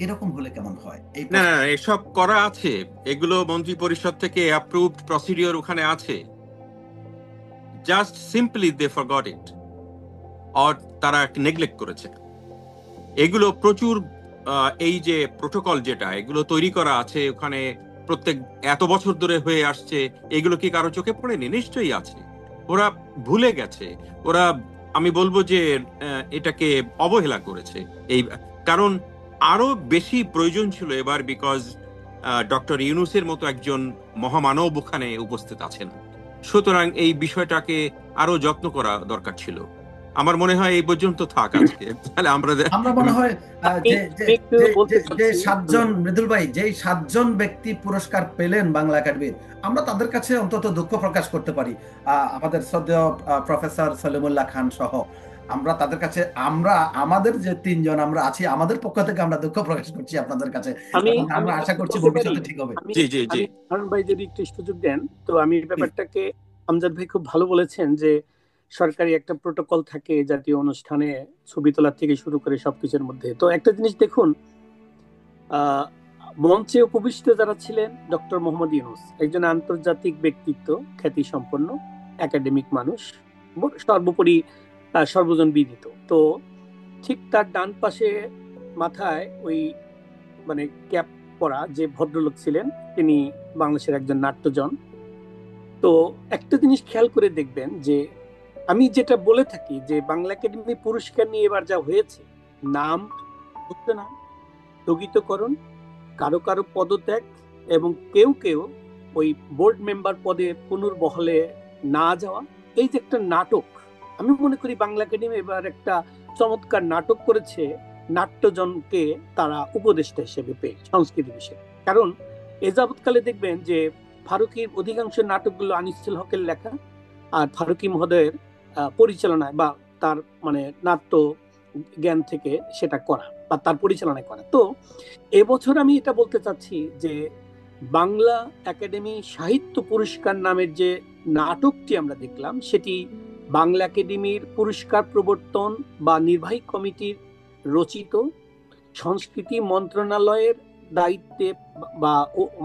এরকম হলে কেমন হয়? না, এসব করা আছে, এগুলো মন্ত্রী পরিষদ থেকে অ্যাপ্রুভড প্রসিডিওর ওখানে আছে। Just simply they forgot it, or তারা নেগলেক্ট করেছে। এগুলো প্রচুর এই যে প্রোটোকল যেটা এগুলো তৈরি করা আছে ওখানে, প্রত্যেক এত বছর ধরে হয়ে আসছে, এগুলো কি কারো চোখে পড়েনি? নিশ্চয়ই আছে। ওরা ভুলে গেছে, ওরা আমি বলবো যে এটাকে অবহেলা করেছে। এই কারণ আরো বেশি প্রয়োজন ছিল এবার, বিকজ ডক্টর ইউনূসের মতো একজন মহামানব ওখানে উপস্থিত আছেন। সুতরাং এই বিষয়টাকে আরো যত্ন করা দরকার ছিল। আমার মনে হয় এই পর্যন্ত থাক আজকে। তাহলে আমরা মনে হয় যে 7 জন, মৃদুল ভাই, যেই 7 জন ব্যক্তি পুরস্কার পেলেন বাংলা একাডেমির, আমরা তাদের কাছে অন্তত দুঃখ প্রকাশ করতে পারি। আমাদের শ্রদ্ধেয় প্রফেসর সলিমুল্লাহ খান সহ আমরা তাদের কাছে, আমাদের যে 3 জন আমরা আছি, আমাদের পক্ষ থেকে আমরা দুঃখ প্রকাশ করছি আপনাদের কাছে। আমরা আশা করছি ভবিষ্যতে ঠিক হবে। জি জি জি, হারুন ভাই যদি একটু সুযোগ দেন তো আমি ব্যাপারটাকে, আমজাদ ভাই খুব ভালো বলেছেন যে সরকারি একটা প্রোটোকল থাকে জাতীয় অনুষ্ঠানে ছবি তোলার থেকে শুরু করে সবকিছুর মধ্যে। তো একটা জিনিস দেখুন, মঞ্চে উপবিষ্ট যারা ছিলেন, ডক্টর মোহাম্মদ ইউনূস একজন আন্তর্জাতিক ব্যক্তিত্ব, খ্যাতি সম্পন্ন একাডেমিক মানুষ, সর্বোপরি সর্বজন বিদিত। তো ঠিক তার ডান পাশে মাথায় ওই মানে ক্যাপ পরা যে ভদ্রলোক ছিলেন, তিনি বাংলাদেশের একজন নাট্যজন। তো একটা জিনিস খেয়াল করে দেখবেন যে আমি যেটা বলে থাকি যে বাংলা একাডেমি পুরস্কার নিয়ে এবার যা হয়েছে, নাম ঘোষণা, স্থগিতকরণ, কারো কারো পদত্যাগ, এবং কেউ কেউ ওই বোর্ড মেম্বার পদে পুনর্বহলে না যাওয়া, এই যে একটা নাটক, আমি মনে করি বাংলা একাডেমি এবার একটা চমৎকার নাটক করেছে নাট্যজনকে তারা উপদেষ্টা হিসেবে পেয়ে, সংস্কৃতি বিষয়ে। কারণ এ যাবৎকালে দেখবেন যে ফারুকীর অধিকাংশ নাটকগুলো আনিসুল হকের লেখা আর ফারুকী মহোদয়ের পরিচালনায় বা তার মানে নাট্য জ্ঞান থেকে সেটা করা বা তার পরিচালনায় করা। তো এবছর আমি এটা বলতে চাচ্ছি যে বাংলা একাডেমি সাহিত্য পুরস্কার নামের যে নাটকটি আমরা দেখলাম, সেটি বাংলা একাডেমির পুরস্কার প্রবর্তন বা নির্বাহী কমিটির রচিত, সংস্কৃতি মন্ত্রণালয়ের দায়িত্বে বা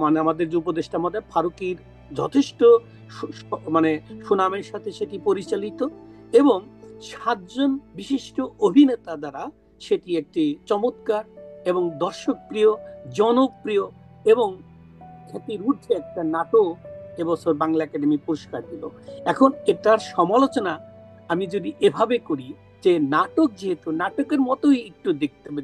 মানে আমাদের যে উপদেষ্টা মহোদয় ফারুকীর যথেষ্ট মানে সুনামের সাথে সেটি পরিচালিত, এবং 7 জন বিশিষ্ট অভিনেতা দ্বারা সেটি একটি চমৎকার এবং দর্শক প্রিয়, জনপ্রিয় এবং খ্যাতির ঊর্ধ্বে একটা নাটক এবছর বাংলা একাডেমি পুরস্কার দিল। এখন এটার সমালোচনা আমি যদি এভাবে করি যে নাটক, যেহেতু নাটকের মতোই একটু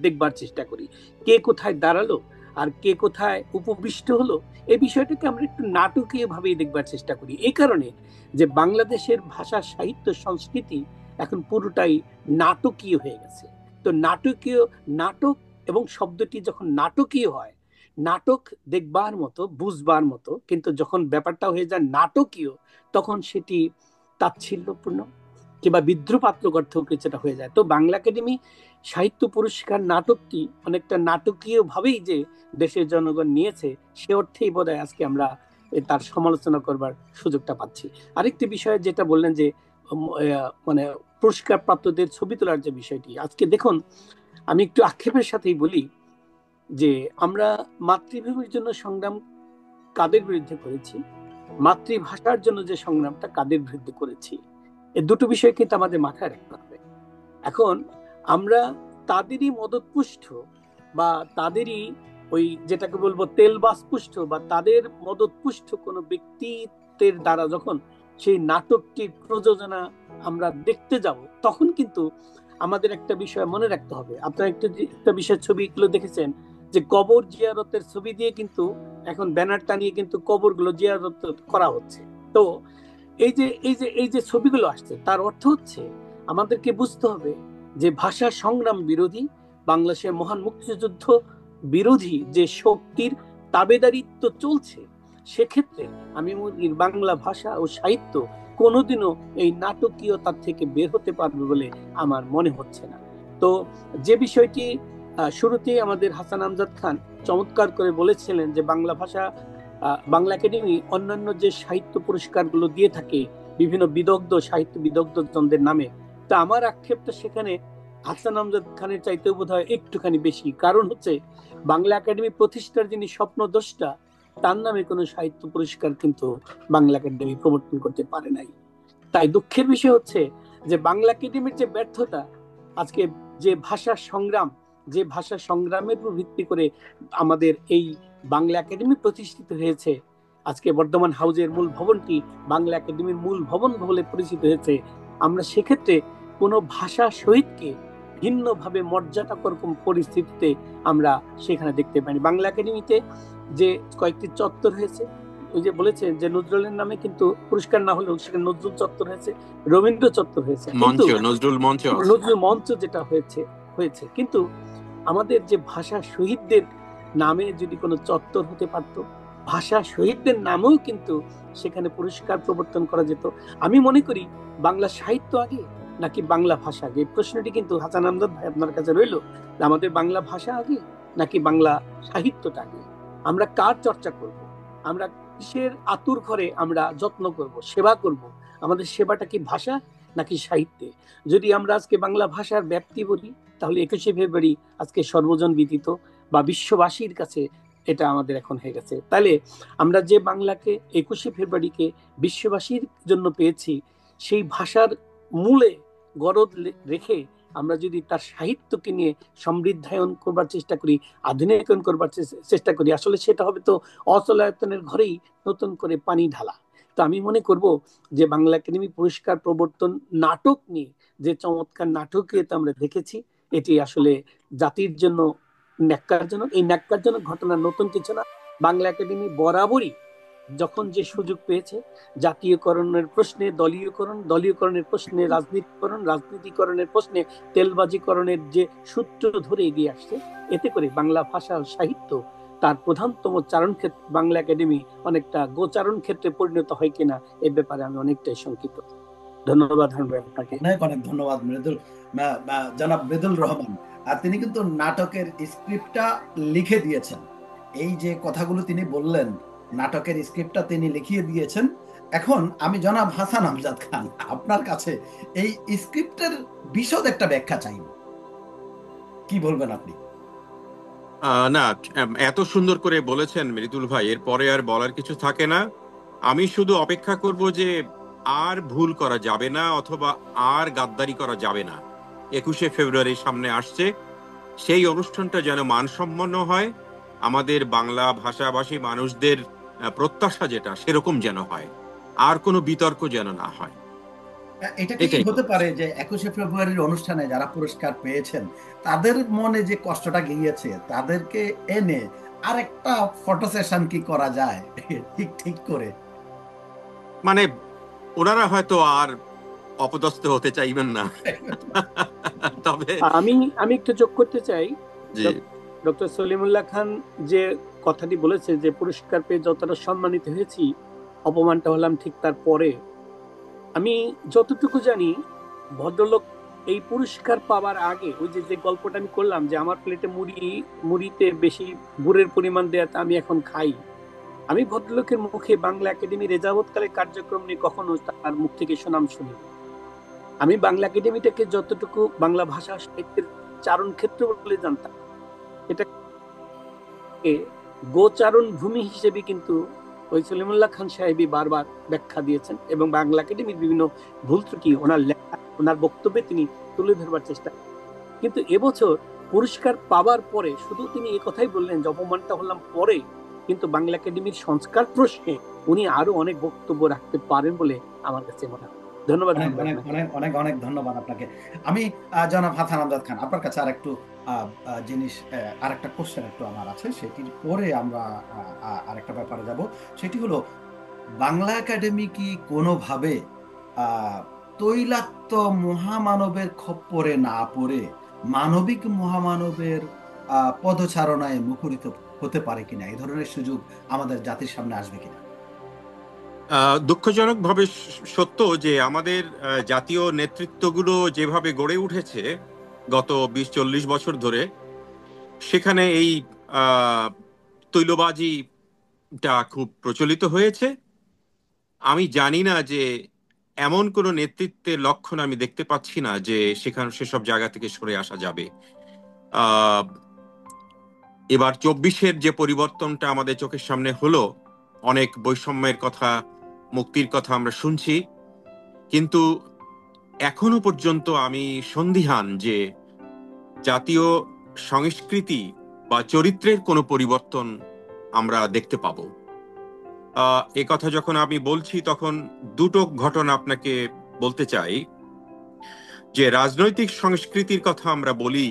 দেখবার চেষ্টা করি, কে কোথায় দাঁড়ালো আর কে কোথায় উপবিষ্ট হলো, এই বিষয়টাকে আমরা একটু নাটকীয় ভাবেই দেখবার চেষ্টা করি। এই কারণে যে বাংলাদেশের ভাষা, সাহিত্য, সংস্কৃতি এখন পুরোটাই নাটকীয় হয়ে গেছে। তো নাটকীয়, নাটক এবং শব্দটি যখন নাটকীয় হয়, নাটক দেখবার মতো, বুঝবার মতো, কিন্তু যখন ব্যাপারটা হয়ে যায় নাটকীয়, তখন সেটি তাচ্ছিল্যপূর্ণ কিংবা বিদ্রুপাত্মক অর্থ কিছুটা হয়ে যায়। তো বাংলা একাডেমি সাহিত্য পুরস্কার নাটকটি অনেকটা নাটকীয় ভাবেই যে দেশের জনগণ নিয়েছে, সে অর্থেই বোধহয় আজকে আমরা তার সমালোচনা করবার সুযোগটা পাচ্ছি। আরেকটি বিষয় যেটা বললেন যে মানে পুরস্কার প্রাপ্তদের ছবি তোলার যে বিষয়টি, আজকে দেখুন আমি একটু আক্ষেপের সাথেই বলি যে আমরা মাতৃভূমির জন্য সংগ্রাম কাদের বিরুদ্ধে করেছি, মাতৃভাষার জন্য যে সংগ্রামটা কাদের বিরুদ্ধে করেছি, এই দুটো বিষয় কিন্তু আমাদের মাথায় রাখতে হবে। এখন আমরা তাদেরই মদতপুষ্ট বা তাদেরই ওই যেটাকে বলবো তেলবাসপুষ্ট বা তাদের মদতপুষ্ট কোনো ব্যক্তিত্বের দ্বারা যখন সেই নাটকটির প্রযোজনা আমরা দেখতে যাব, তখন কিন্তু আমাদের একটা বিষয় মনে রাখতে হবে। আপনারা একটা বিষয় ছবিগুলো দেখেছেন যে কবর জিয়ারতের ছবি দিয়ে কিন্তু এখন ব্যানার টানিয়ে কিন্তু কবরগুলো জিয়ারত করা হচ্ছে। তো এই যে ছবিগুলো আসছে, তার অর্থ হচ্ছে আমাদেরকে বুঝতে হবে যে ভাষা সংগ্রাম বিরোধী, বাংলাদেশের মহান মুক্তিযুদ্ধ বিরোধী যে শক্তির তাবেদারিত্ব চলছে, সেক্ষেত্রে আমি বাংলা ভাষা ও সাহিত্য কোনোদিনও এই নাটকীয়তার থেকে বের হতে পারবে বলে আমার মনে হচ্ছে না। তো যে বিষয়টি শুরুতেই আমাদের হাসান আমজাদ খান চমৎকার করে বলেছিলেন যে বাংলা ভাষা, বাংলা একাডেমি অন্যান্য যে সাহিত্য পুরস্কারগুলো দিয়ে থাকে বিভিন্ন বিদগ্ধ সাহিত্য বিদগ্ধজনদের নামে, তা আমার আক্ষেপটা সেখানে হাসান আমজাদ খানের চাইতেও বোধহয় একটুখানি বেশি। কারণ হচ্ছে বাংলা একাডেমি প্রতিষ্ঠার যিনি স্বপ্নদ্রষ্টা, তার নামে কোনো সাহিত্য পুরস্কার কিন্তু বাংলা একাডেমি প্রবর্তন করতে পারে নাই। তাই দুঃখের বিষয় হচ্ছে যে বাংলা একাডেমির যে ব্যর্থতা, আজকে যে ভাষা সংগ্রাম, যে ভাষা সংগ্রামের উপর ভিত্তি করে আমাদের এই বাংলা একাডেমি প্রতিষ্ঠিত হয়েছে, আজকে বর্ধমান হাউজের মূল ভবনটি বাংলা একাডেমির মূল ভবন বলে পরিচিত হয়েছে, আমরা সেক্ষেত্রে কোনো ভাষা শহীদকে ভিন্নভাবে মর্যাদা করকম পরিস্থিতিতে আমরা সেখানে দেখতে পাইনি। বাংলা একাডেমিতে যে কয়েকটি চত্বর হয়েছে, ওই যে বলেছেন যে নজরুলের নামে কিন্তু পুরস্কার না হলেও সেখানে নজরুল চত্বর হয়েছে, রবীন্দ্র চত্বর হয়েছে, নজরুল মঞ্চ যেটা হয়েছে, কিন্তু আমাদের যে ভাষা শহীদদের নামে যদি কোনো চত্বর হতে পারতো, ভাষা শহীদদের নামেও কিন্তু সেখানে পুরস্কার প্রবর্তন করা যেত। আমি মনে করি বাংলা সাহিত্য আগে নাকি বাংলা ভাষা আগে, প্রশ্নটি কিন্তু হাসান আমজাদ ভাই আপনার কাছে রইল। আমাদের বাংলা ভাষা আগে নাকি বাংলা সাহিত্যটা আগে? আমরা কার চর্চা করব? আমরা কিসের আতুর ঘরে আমরা যত্ন করব, সেবা করব? আমাদের সেবাটা কি ভাষা নাকি সাহিত্যে? যদি আমরা আজকে বাংলা ভাষার ব্যাপ্তি বলি, তাহলে 21শে ফেব্রুয়ারি আজকে সর্বজন বিদিত বা বিশ্ববাসীর কাছে এটা আমাদের এখন হয়ে গেছে। তাহলে আমরা যে বাংলাকে 21শে ফেব্রুয়ারিকে বিশ্ববাসীর জন্য পেয়েছি, সেই ভাষার মূলে গরদ রেখে আমরা যদি তার সাহিত্যকে নিয়ে সমৃদ্ধায়ন করবার চেষ্টা করি, আধুনিকায়ন করবার চেষ্টা করি, আসলে সেটা হবে তো অচলায়তনের ঘরেই নতুন করে পানি ঢালা। তো আমি মনে করব যে বাংলা একাডেমি পুরস্কার প্রবর্তন নাটক নিয়ে যে চমৎকার নাটকীয়তা আমরা দেখেছি, এটি আসলে জাতির জন্য ন্যাক্কারজনক। এই ন্যাক্কারজনক ঘটনা নতুন কিছু না। বাংলা একাডেমি বরাবরই যখন যে সুযোগ পেয়েছে, জাতীয়করণের প্রশ্নে দলীয়করণের প্রশ্নে রাজনীতিকরণের প্রশ্নে তেলবাজিকরণের যে সূত্র ধরে এগিয়ে আসছে, এতে করে বাংলা ভাষা ও সাহিত্য তার প্রধানতম চারণ ক্ষেত্র বাংলা একাডেমি অনেকটা গোচারণ ক্ষেত্রে পরিণত হয় কিনা, এ ব্যাপারে আমি অনেকটাই শঙ্কিত। ধন্যবাদ আপনাকে। অনেক ধন্যবাদ জনাব মৃদুল রহমান। আর তিনি কিন্তু নাটকের স্ক্রিপ্টটা লিখে দিয়েছেন। এই যে কথাগুলো তিনি বললেন, নাটকের স্ক্রিপ্টটা তিনি লিখিয়ে দিয়েছেন। এখন আমি জনাব হাসান আমজাদ খান, আপনার কাছে এই স্ক্রিপ্টের বিশদ একটা ব্যাখ্যা চাইব, কি বলবেন আপনি? না, এত সুন্দর করে বলেছেন মৃদুল ভাই, এরপরে আর বলার কিছু থাকে না। আমি শুধু অপেক্ষা করব যে আর ভুল করা যাবে না, অথবা আর গাদ্দারি করা যাবে না। 21শে ফেব্রুয়ারি সামনে আসছে, সেই অনুষ্ঠানটা যেন মানসম্পন্ন হয়, আমাদের বাংলা ভাষাভাষী মানুষদের প্রত্যাশা যেটা সেরকম যেন হয়, আর কোনো বিতর্ক যেন না হয়। এটা কি এটাই হতে বলছি। পারে যে 21শে ফেব্রুয়ারির অনুষ্ঠানে যারা পুরস্কার পেয়েছেন তাদের মনে যে কষ্টটা গিয়েছে তাদেরকে এনে আরেকটা ফটো সেশন কি করা যায় ঠিক ঠিক করে? মানে ওনারা হয়তো আর অপদস্থ হতে চাইবেন না। তবে আমি আমি একটু যোগ করতে চাই। জি, ডক্টর সলিমুল্লাহ খান যে কথাটি বলেছে যে পুরস্কার পেয়ে যতটা সম্মানিত হয়েছি, অপমানটা হলাম ঠিক তার পরে। আমি যতটুকু জানি, ভদ্রলোক এই পুরস্কার পাওয়ার আগে, ওই যে যে গল্পটা আমি করলাম যে আমার প্লেটে মুড়িতে বেশি গুড়ের পরিমাণ দেয়াতে আমি এখন খাই, আমি ভদ্রলোকের মুখে বাংলা একাডেমি রেজাবতকালে কার্যক্রম নিয়ে কখনো তার মুখ থেকে সুনাম শুনি। আমি বাংলা একাডেমিটাকে যতটুকু বাংলা ভাষা সাহিত্যের চারণ ক্ষেত্র বলে জানতাম, এটাকে গোচারণ ভূমি হিসেবে কিন্তু ওই সলিমুল্লাহ খান সাহেবই বারবার ব্যাখ্যা দিয়েছেন, এবং বাংলা একাডেমির বিভিন্ন ভুল ত্রুটি ওনার লেখা, ওনার বক্তব্যে তিনি তুলে ধরবার চেষ্টা। কিন্তু এবছর পুরস্কার পাওয়ার পরে শুধু তিনি কথাই বললেন যে অপমানটা হলাম পরে, কিন্তু বাংলা একাডেমির সংস্কার প্রশ্নে উনি আরো অনেক বক্তব্য রাখতে পারেন বলে আমার কাছে মনে হয়। ধন্যবাদ অনেক হামজা অনেক আপনাকে। অনেক অনেক অনেক ধন্যবাদ আপনাকে। আমি জনাব হাসান আমজাদ খান, আপনার কাছে আর একটু জিনিস, আরেকটা কোশ্চেন একটু আমার আছে, সেটির পরে আমরা আরেকটা ব্যাপারে যাব। সেটি হলো, বাংলা একাডেমি কি কোনোভাবে আহ, তৈলাক্ত মহামানবের খপ্পরে না পড়ে মানবিক মহামানবের পদচারণায় মুখরিত হতে পারে কিনা? এই ধরনের সুযোগ আমাদের জাতির সামনে আসবে কিনা? দুঃখজনকভাবে সত্য যে আমাদের জাতীয় নেতৃত্বগুলো যেভাবে গড়ে উঠেছে গত 20-40 বছর ধরে, সেখানে এই আহ, তৈলবাজিটা খুব প্রচলিত হয়েছে। আমি জানি না যে এমন কোনো নেতৃত্বের লক্ষণ আমি দেখতে পাচ্ছি না যে সেখানে সেসব জায়গা থেকে সরে আসা যাবে। আহ এবার 24-এর যে পরিবর্তনটা আমাদের চোখের সামনে হলো, অনেক বৈষম্যের কথা, মুক্তির কথা আমরা শুনছি, কিন্তু এখনো পর্যন্ত আমি সন্দিহান যে জাতীয় সংস্কৃতি বা চরিত্রের কোনো পরিবর্তন আমরা দেখতে পাবো। এ কথা যখন আমি বলছি তখন দুটো ঘটনা আপনাকে বলতে চাই। যে রাজনৈতিক সংস্কৃতির কথা আমরা বলি,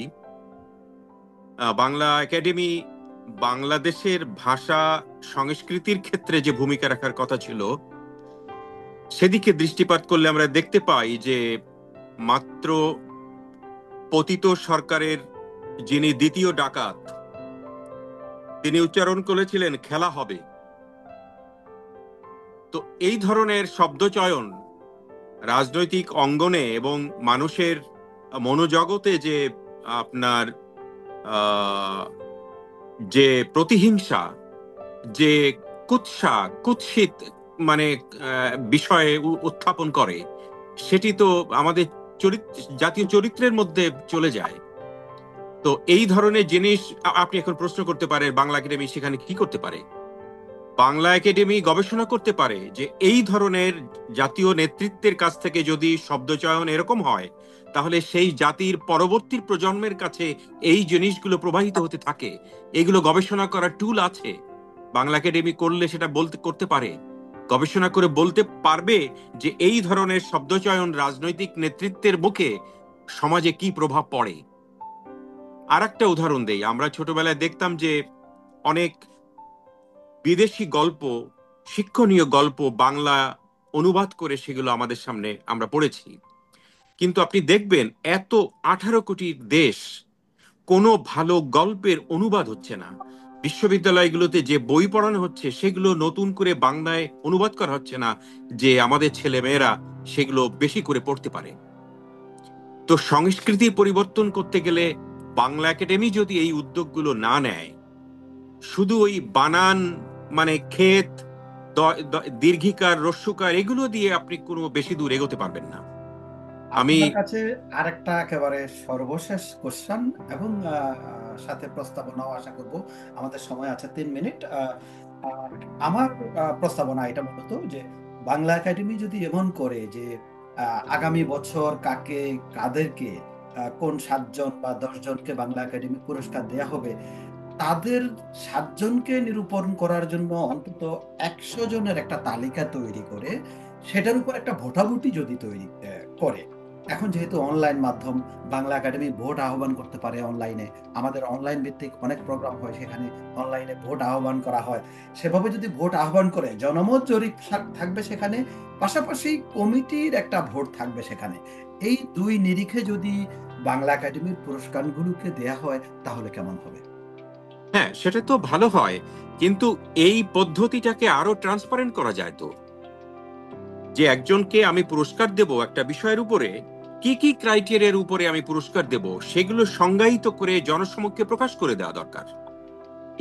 বাংলা একাডেমি বাংলাদেশের ভাষা সংস্কৃতির ক্ষেত্রে যে ভূমিকা রাখার কথা ছিল, সেদিকে দৃষ্টিপাত করলে আমরা দেখতে পাই যে মাত্র পতিত সরকারের যিনি দ্বিতীয় ডাকাত, তিনি উচ্চারণ করেছিলেন খেলা হবে। তো এই ধরনের শব্দচয়ন রাজনৈতিক অঙ্গনে এবং মানুষের মনোজগতে যে আপনার যে প্রতিহিংসা, যে কুৎসা কুৎসিত মানে বিষয়ে উত্থাপন করে, সেটি তো আমাদের জাতীয় চরিত্রের মধ্যে চলে যায়। তো এই ধরনের জিনিস আপনি এখন প্রশ্ন করতে পারেন বাংলা একাডেমি সেখানে কি করতে পারে। বাংলা একাডেমি গবেষণা করতে পারে যে এই ধরনের জাতীয় নেতৃত্বের কাছ থেকে যদি শব্দচয়ন এরকম হয়, তাহলে সেই জাতির পরবর্তী প্রজন্মের কাছে এই জিনিসগুলো প্রবাহিত হতে থাকে। এগুলো গবেষণা করার টুল আছে, বাংলা একাডেমি করলে সেটা করতে পারে, গবেষণা করে বলতে পারবে যে এই ধরনের শব্দচয়ন রাজনৈতিক নেতৃত্বের মুখে সমাজে কি প্রভাব পড়ে। আর একটা উদাহরণ দেই, আমরা ছোটবেলায় দেখতাম যে অনেক বিদেশি গল্প, শিক্ষণীয় গল্প বাংলা অনুবাদ করে সেগুলো আমাদের সামনে আমরা পড়েছি। কিন্তু আপনি দেখবেন এত 18 কোটি দেশ, কোনো ভালো গল্পের অনুবাদ হচ্ছে না। বিশ্ববিদ্যালয়গুলোতে যে বই পড়ানো হচ্ছে সেগুলো নতুন করে বাংলায় অনুবাদ করা হচ্ছে না, যে আমাদের ছেলে মেয়েরা সেগুলো বেশি করে পড়তে পারে। তো সংস্কৃতির পরিবর্তন করতে গেলে বাংলা একাডেমি যদি এই উদ্যোগগুলো না নেয়, শুধু ওই বানান মানে ক্ষেত, দীর্ঘিকার, রস্যকার, এগুলো দিয়ে আপনি কোনো বেশি দূর এগোতে পারবেন না। আমি আপনার কাছে আরেকটা একেবারে সর্বশেষ কোশ্চেন, এবং সাথে প্রস্তাবনাও আশা করব। আমাদের সময় আছে 3 মিনিট। আহ, আমার প্রস্তাবনা এটা মূলত যে বাংলা একাডেমি যদি এমন করে যে আগামী বছর কাদেরকে কোন 7 জন বা 10 জনকে বাংলা একাডেমি পুরস্কার দেয়া হবে, তাদের 7 জনকে নিরূপণ করার জন্য অন্তত 100 জনের একটা তালিকা তৈরি করে সেটার উপর একটা ভোটাভুটি যদি তৈরি করে। এখন যেহেতু অনলাইন মাধ্যম, বাংলা একাডেমি ভোট আহ্বান করতে পারে অনলাইনে। আমাদের অনলাইন ভিত্তিক অনেক প্রোগ্রাম হয়, সেখানে অনলাইনে ভোট আহ্বান করা হয়। সেভাবে যদি ভোট আহ্বান করে, জনমত জরিপ থাকবে সেখানে, পাশাপাশি কমিটির একটা ভোট থাকবে সেখানে। এই দুই নিরিখে যদি বাংলা একাডেমির পুরস্কারগুলোকে দেয়া হয় তাহলে কেমন হবে? হ্যাঁ, সেটা তো ভালো হয়, কিন্তু এই পদ্ধতিটাকে আরো ট্রান্সপারেন্ট করা যায় তো। যে একজনকে আমি পুরস্কার দেব একটা বিষয়ের উপরে, কি কি ক্রাইটেরিয়ার উপরে আমি পুরস্কার দেব সেগুলো সংজ্ঞায়িত করে জনসমক্ষে প্রকাশ করে দেওয়া দরকার।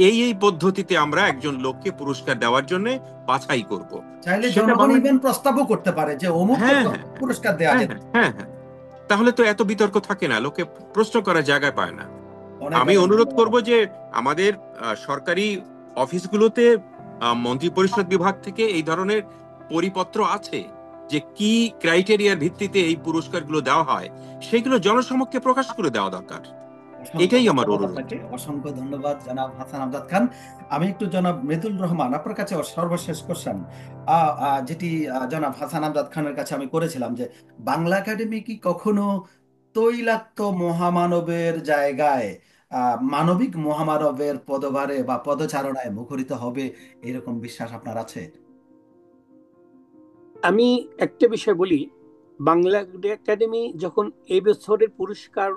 এই পদ্ধতিতে আমরা একজন লোককে পুরস্কার দেওয়ার জন্য বাছাই করব। চাইলে সেটা জনগণ বাংলা, ইভেন প্রস্তাবও করতে পারে যে অমুককে হ্যাঁ হ্যাঁ পুরস্কার দেওয়া হ্যাঁ যেত। হ্যাঁ হ্যাঁ হ্যাঁ, তাহলে তো এত বিতর্ক থাকে না, লোকে প্রশ্ন করার জায়গায় পায় না। অনেক আমি অনেক অনুরোধ ধন্যবাদ। করব যে আমাদের সরকারি অফিসগুলোতে মন্ত্রী পরিষদ বিভাগ থেকে এই ধরনের পরিপত্র আছে যে কি ক্রাইটেরিয়ার ভিত্তিতে এই পুরস্কারগুলো দেওয়া হয়, সেগুলো জনসমক্ষে প্রকাশ করে দেওয়া দরকার। অসংখ্য এটাই আমার ধন্যবাদ অনুরোধ। আপনাকে, অসংখ্য ধন্যবাদ জনাব হাসান আমজাদ খান। আমি একটু জনাব মৃদুল রহমান আপনার কাছে সর্বশেষ কোশ্চেন, যেটি জনাব হাসান আমজাদ খানের কাছে আমি করেছিলাম, যে বাংলা একাডেমি কি কখনো তৈলাক্ত মহামানবের জায়গায় মানবিক মহামানবের পদভারে বা পদচারণায় মুখরিত হবে, এরকম বিশ্বাস আপনার আছে? আমি একটা বিষয় বলি, বাংলা একাডেমি যখন এই বছরের পুরস্কার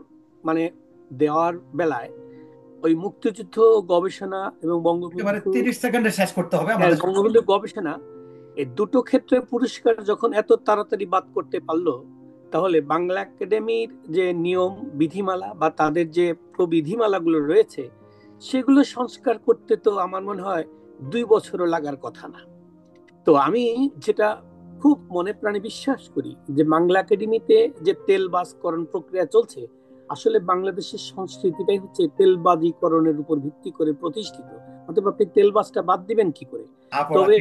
মানে দেওয়ার বেলায় ওই মুক্তিযুদ্ধ গবেষণা এবং একেবারে বঙ্গবন্ধু 30 সেকেন্ডে শেষ করতে হবে আমাদের। বঙ্গবন্ধু গবেষণা, এই দুটো ক্ষেত্রে পুরস্কার যখন এত তাড়াতাড়ি বাদ করতে পারলো, তাহলে বাংলা একাডেমির যে নিয়ম বিধিমালা বা তাদের যে প্রবিধিমালাগুলো রয়েছে সেগুলো সংস্কার করতে তো আমার মনে হয় 2 বছরও লাগার কথা না। তো আমি যেটা খুব মনে প্রাণে বিশ্বাস করি যে বাংলা একাডেমিতে যে তেলবাজকরণ প্রক্রিয়া চলছে, আসলে বাংলাদেশের সংস্কৃতিটাই হচ্ছে তেলবাজিকরণের উপর ভিত্তি করে প্রতিষ্ঠিত। অতএব আপনি তেলবাজটা বাদ দিবেন কি করে? তবে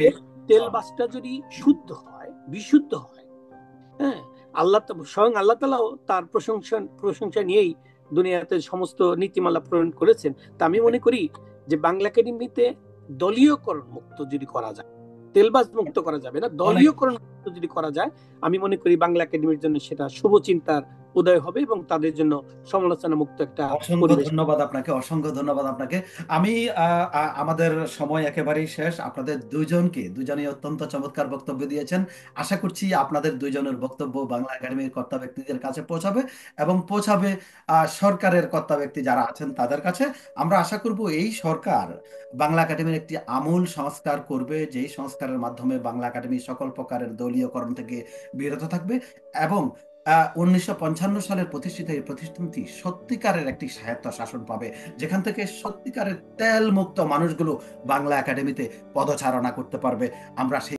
তেলবাজটা যদি শুদ্ধ হয়, বিশুদ্ধ হয়, হ্যাঁ, স্বয়ং আল্লাহ তাআলাও তার প্রশংসা নিয়েই দুনিয়াতে সমস্ত নীতিমালা প্রণয়ন করেছেন। তা আমি মনে করি যে বাংলা একাডেমিতে দলীয়করণ মুক্ত যদি করা যায়, তেলবাজ মুক্ত করা যাবে না, দলীয়করণ মুক্ত যদি করা যায়, আমি মনে করি বাংলা একাডেমির জন্য সেটা শুভ চিন্তার উদয় হবে এবং তাদের জন্য সমালোচনা মুক্ত একটা অসংখ্য পরিবেশ। ধন্যবাদ আপনাকে, অসংখ্য ধন্যবাদ আপনাকে। আমি আমাদের সময় একেবারেই শেষ। আপনাদের দুজনেই অত্যন্ত চমৎকার বক্তব্য দিয়েছেন। আশা করছি আপনাদের দুজনের বক্তব্য বাংলা একাডেমির কর্তা ব্যক্তিদের কাছে পৌঁছাবে এবং পৌঁছাবে সরকারের কর্তা ব্যক্তি যারা আছেন তাদের কাছে। আমরা আশা করব এই সরকার বাংলা একাডেমির একটি আমূল সংস্কার করবে, যেই সংস্কারের মাধ্যমে বাংলা একাডেমি সকল প্রকারের দলীয়করণ থেকে বিরত থাকবে এবং 1955 সালের প্রতিষ্ঠিত এই প্রতিষ্ঠানটি সত্যিকারের একটি স্বায়ত্ত শাসন পাবে, যেখান থেকে সত্যিকারের তেল মুক্ত মানুষগুলো বাংলা একাডেমিতে পদচারণা করতে পারবে। আমরা সেই